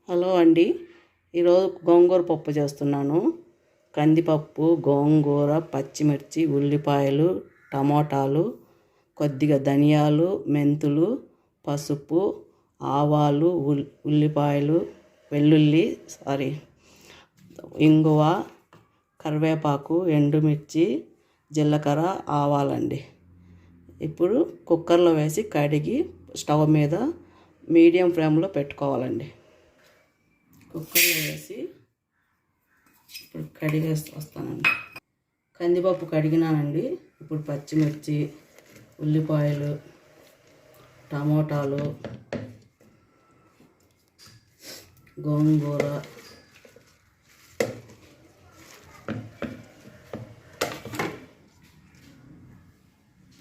Hello అండి, ఈరోజు గోంగూర పప్పు చేస్తున్నాను. కందిపప్పు, గోంగూర, పచ్చిమిర్చి, ఉల్లిపాయలు, టమోటాలు, కొద్దిగా ధనియాలు, మెంతులు, పసుపు, ఆవాలు, ఉల్లిపాయలు, ఇంగువ, కరివేపాకు, ఎండుమిర్చి, జీలకర్ర, ఆవాలండి. ఇప్పుడు కుక్కర్లో వేసి కడిగి స్టవ్ మీద మీడియం ఫ్లేమ్లో పెట్టుకోవాలండి. కుక్కర్లో వేసి ఇప్పుడు కడిగేసి వస్తానండి. కందిపప్పు కడిగినానండి. ఇప్పుడు పచ్చిమిర్చి, ఉల్లిపాయలు, టమోటాలు, గోంగూర,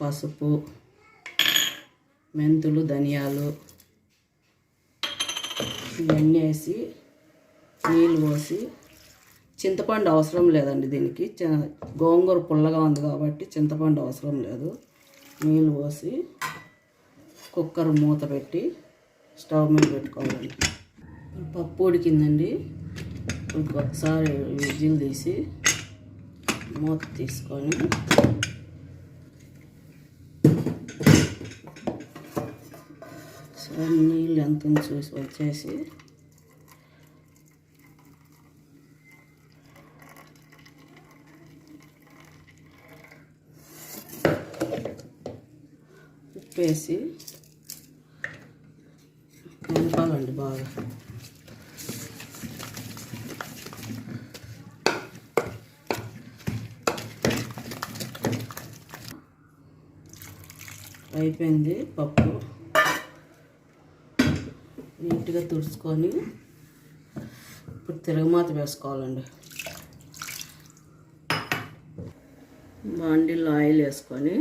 పసుపు, మెంతులు, ధనియాలు ఇవన్నీ వేసి నీళ్ళు పోసి, చింతపండు అవసరం లేదండి దీనికి. గోంగూర పుల్లగా ఉంది కాబట్టి చింతపండు అవసరం లేదు. నీళ్ళు పోసి కుక్కర్ మూత పెట్టి స్టవ్ మీద పెట్టుకోవాలండి. పప్పు ఉడికిందండి. ఒకసారి విజిల్ తీసి మూత తీసుకొని నీళ్ళు ఎంత చూసి వచ్చేసి ఉప్పేసి కలపాలండి బాగా. అయిపోయింది పప్పు. నీట్గా తుడుచుకొని ఇప్పుడు తిరగమాత వేసుకోవాలండి. బాండిల్లో ఆయిల్ వేసుకొని,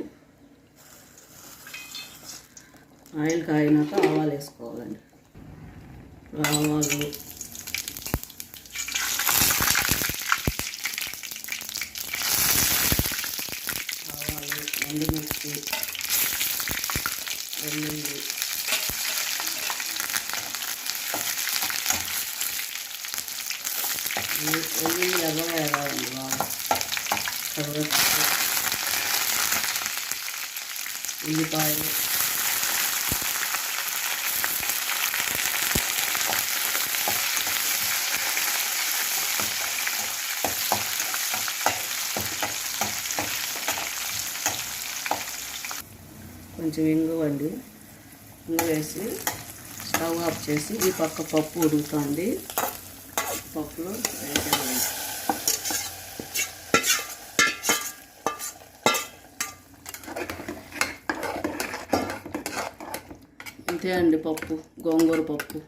ఆయిల్ కాగినాక ఆవాలు వేసుకోవాలండి. ఆవాలు, ఎండుమిర్చి, వెల్లుల్లి, ఎర్రగా వేయాలండి బాగా. కరివేపాకు, ఉల్లిపాయలు, కొంచెం ఇంగువ అండి. ఇంగువ వేసి స్టవ్ ఆఫ్ చేసి ఈ పక్క పప్పు ఉడుకుతుంది. పప్పులో ఇంతే అండి పప్పు, గోంగూర పప్పు.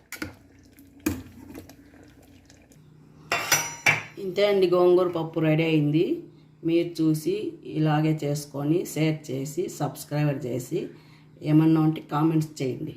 ఇంతే అండి, గోంగూర పప్పు రెడీ అయింది. మీరు చూసి ఇలాగే చేసుకొని షేర్ చేసి సబ్స్క్రైబ్ చేసి ఏమన్నా ఉంటే కామెంట్స్ చేయండి.